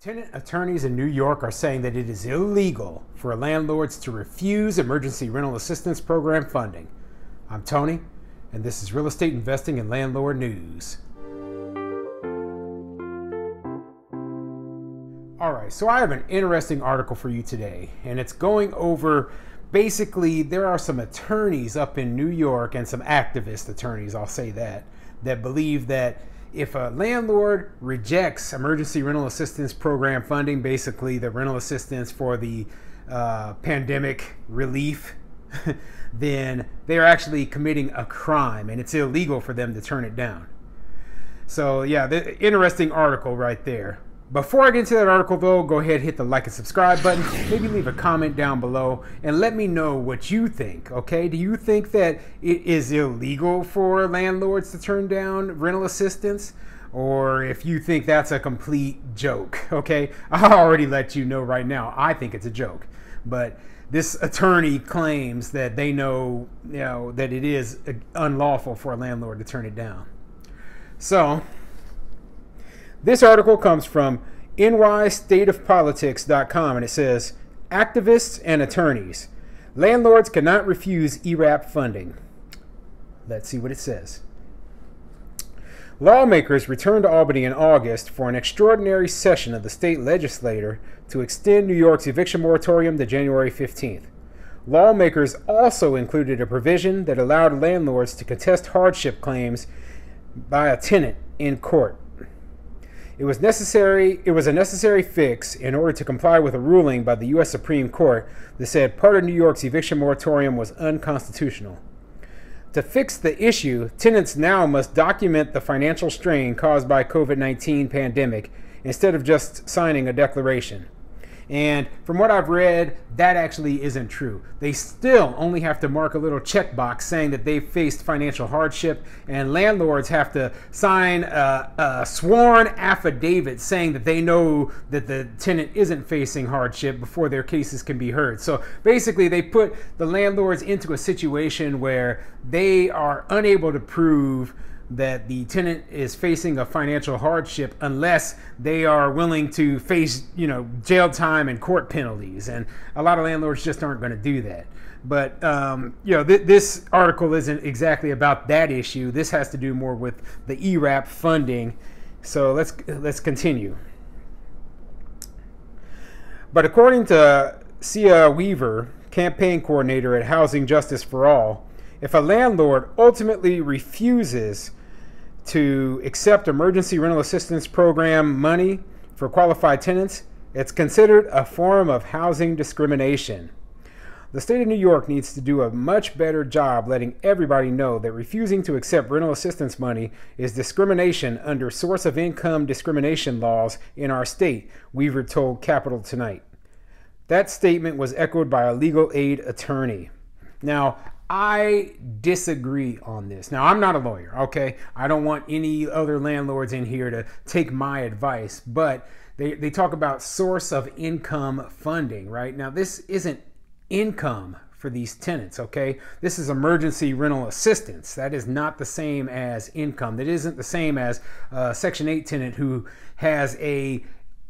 Tenant attorneys in New York are saying that it is illegal for landlords to refuse emergency rental assistance program funding. I'm Tony, and this is Real Estate Investing and Landlord News. All right, so I have an interesting article for you today, and it's going over basically there are some attorneys up in New York and some activist attorneys, I'll say that believe that if a landlord rejects emergency rental assistance program funding, basically the rental assistance for the pandemic relief, then they're actually committing a crime and it's illegal for them to turn it down. So yeah, the interesting article right there. Before I get into that article though, go ahead, hit the like and subscribe button, maybe leave a comment down below and let me know what you think, okay? Do you think that it is illegal for landlords to turn down rental assistance? Or if you think that's a complete joke, okay? I already let you know right now, I think it's a joke. But this attorney claims that they know, that it is unlawful for a landlord to turn it down. So, this article comes from nystateofpolitics.com and it says, activists and attorneys, landlords cannot refuse ERAP funding. Let's see what it says. Lawmakers returned to Albany in August for an extraordinary session of the state legislature to extend New York's eviction moratorium to January 15th. Lawmakers also included a provision that allowed landlords to contest hardship claims by a tenant in court. It was a necessary fix in order to comply with a ruling by the U.S. Supreme Court that said part of New York's eviction moratorium was unconstitutional. To fix the issue, tenants now must document the financial strain caused by COVID-19 pandemic instead of just signing a declaration. And from what I've read, that actually isn't true. They still only have to mark a little checkbox saying that they've faced financial hardship, and landlords have to sign a sworn affidavit saying that they know that the tenant isn't facing hardship before their cases can be heard. So basically, they put the landlords into a situation where they are unable to prove that the tenant is facing a financial hardship unless they are willing to face, jail time and court penalties. And a lot of landlords just aren't going to do that. But, this article isn't exactly about that issue. This has to do more with the ERAP funding. So let's continue. But according to Sia Weaver, campaign coordinator at Housing Justice for All, if a landlord ultimately refuses to accept emergency rental assistance program money for qualified tenants, it's considered a form of housing discrimination. The state of New York needs to do a much better job letting everybody know that refusing to accept rental assistance money is discrimination under source of income discrimination laws in our state, Weaver told Capital Tonight. That statement was echoed by a legal aid attorney. Now, I disagree on this. Now, I'm not a lawyer, okay? I don't want any other landlords in here to take my advice, but they talk about source of income funding, right? Now, this isn't income for these tenants, okay? This is emergency rental assistance. That is not the same as income. That isn't the same as a Section 8 tenant who has a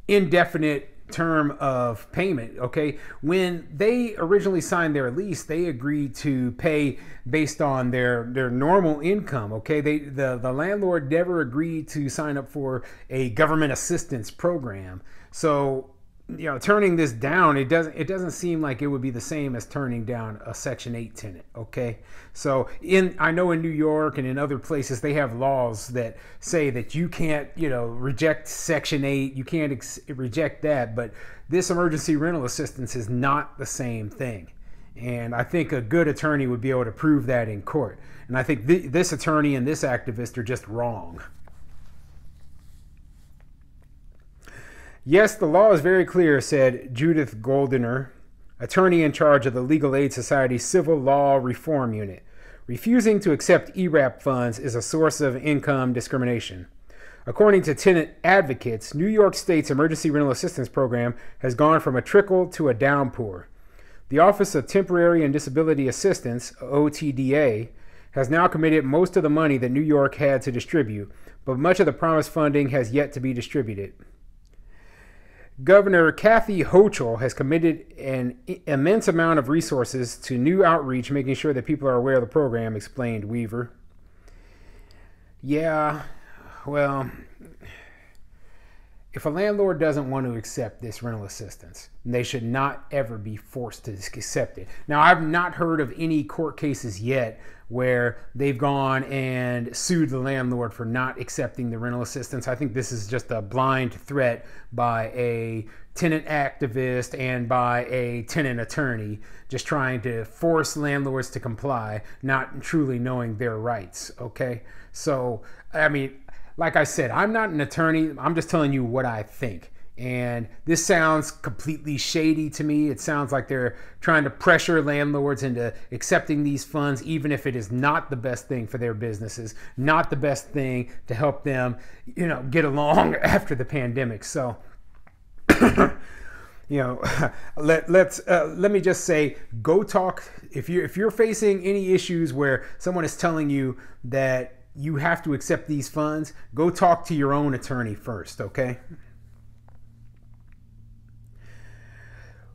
indefinite term of payment, okay? When they originally signed their lease, they agreed to pay based on their normal income, okay? The landlord never agreed to sign up for a government assistance program. So, turning this down, it doesn't seem like it would be the same as turning down a Section 8 tenant, okay? So I know in New York and in other places, they have laws that say that you can't, reject Section 8, you can't reject that, but this emergency rental assistance is not the same thing. And I think a good attorney would be able to prove that in court. And I think this attorney and this activist are just wrong. Yes, the law is very clear, said Judith Goldiner, attorney in charge of the Legal Aid Society's Civil Law Reform Unit. Refusing to accept ERAP funds is a source of income discrimination. According to tenant advocates, New York State's Emergency Rental Assistance Program has gone from a trickle to a downpour. The Office of Temporary and Disability Assistance, OTDA, has now committed most of the money that New York had to distribute, but much of the promised funding has yet to be distributed. Governor Kathy Hochul has committed an immense amount of resources to new outreach, making sure that people are aware of the program, explained Weaver. Yeah, well, if a landlord doesn't want to accept this rental assistance, they should not ever be forced to accept it. Now, I've not heard of any court cases yet where they've gone and sued the landlord for not accepting the rental assistance. I think this is just a blind threat by a tenant activist and by a tenant attorney, just trying to force landlords to comply, not truly knowing their rights, okay? So, I mean, like I said, I'm not an attorney. I'm just telling you what I think. And this sounds completely shady to me. It sounds like they're trying to pressure landlords into accepting these funds, even if it is not the best thing for their businesses, not the best thing to help them, you know, get along after the pandemic. So, you know, let me just say, go talk. If you're facing any issues where someone is telling you that you have to accept these funds, go talk to your own attorney first, okay?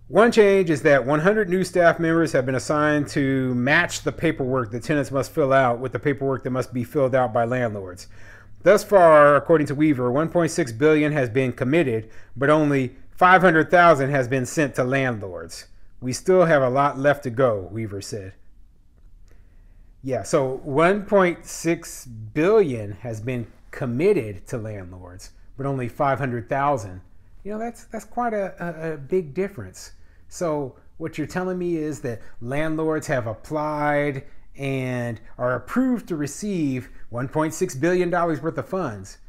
One change is that 100 new staff members have been assigned to match the paperwork the tenants must fill out with the paperwork that must be filled out by landlords. Thus far, according to Weaver, $1.6 billion has been committed, but only $500,000 has been sent to landlords. We still have a lot left to go, Weaver said. Yeah, so $1.6 billion has been committed to landlords, but only $500,000. You know, that's quite a big difference. So what you're telling me is that landlords have applied and are approved to receive $1.6 billion worth of funds,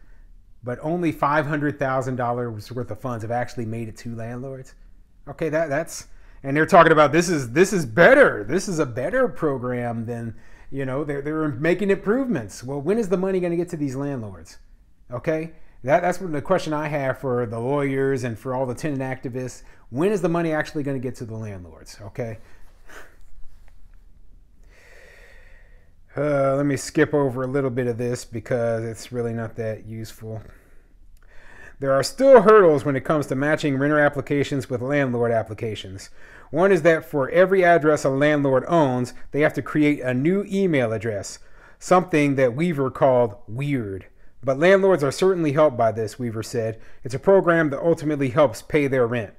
but only $500,000 worth of funds have actually made it to landlords. Okay, that's, and they're talking about this is better. This is a better program than, you know, they're making improvements. Well, when is the money going to get to these landlords? Okay. That's the question I have for the lawyers and for all the tenant activists. When is the money actually going to get to the landlords? Okay. Let me skip over a little bit of this because it's really not that useful. There are still hurdles when it comes to matching renter applications with landlord applications. One is that for every address a landlord owns, they have to create a new email address, something that Weaver called weird. But landlords are certainly helped by this, Weaver said. It's a program that ultimately helps pay their rent.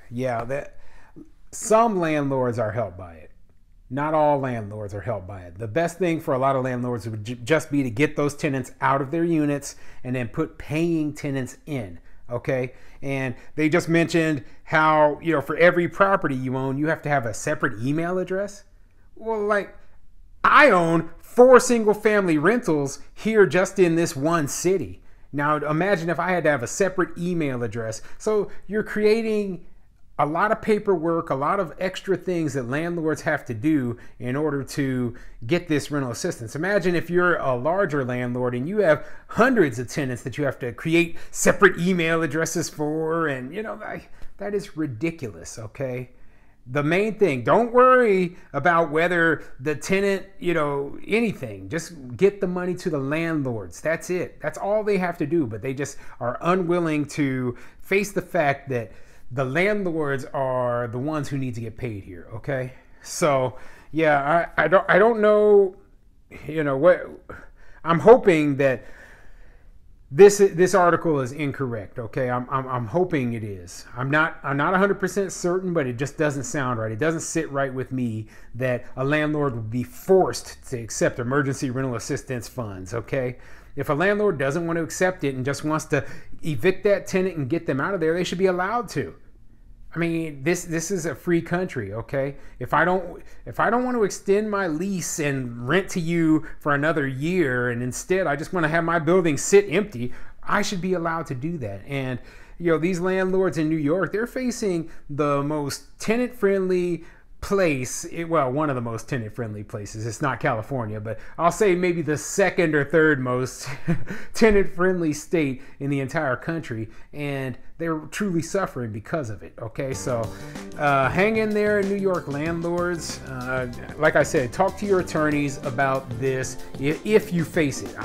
Yeah, some landlords are helped by it. Not all landlords are helped by it. The best thing for a lot of landlords would just be to get those tenants out of their units and then put paying tenants in, okay? And they just mentioned how, you know, for every property you own, you have to have a separate email address. Well, like, I own 4 single-family rentals here just in this one city. Now, imagine if I had to have a separate email address. So you're creating a lot of paperwork, a lot of extra things that landlords have to do in order to get this rental assistance. Imagine if you're a larger landlord and you have hundreds of tenants that you have to create separate email addresses for, and, you know, that is ridiculous, okay? The main thing, don't worry about whether the tenant, you know, anything. Just get the money to the landlords. That's it. That's all they have to do. But they just are unwilling to face the fact that the landlords are the ones who need to get paid here. Okay. So yeah, I don't know, you know, what I'm hoping that this article is incorrect. Okay. I'm hoping it is. I'm not 100% certain, but it just doesn't sound right. It doesn't sit right with me that a landlord would be forced to accept emergency rental assistance funds. Okay. If a landlord doesn't want to accept it and just wants to evict that tenant and get them out of there, they should be allowed to. I mean, this is a free country, okay? If I don't want to extend my lease and rent to you for another year, and instead I just want to have my building sit empty, I should be allowed to do that. And, you know, these landlords in New York, they're facing the most tenant-friendly place, well, one of the most tenant-friendly places. It's not California, but I'll say maybe the second or third most tenant-friendly state in the entire country, and they're truly suffering because of it. Okay, so Hang in there, New York landlords. Like I said, talk to your attorneys about this if you face it.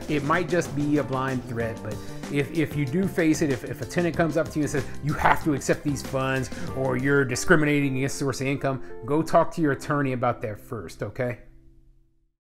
It might just be a blind threat, but if you do face it, if a tenant comes up to you and says you have to accept these funds or you're discriminating against source of income, go talk to your attorney about that first, okay?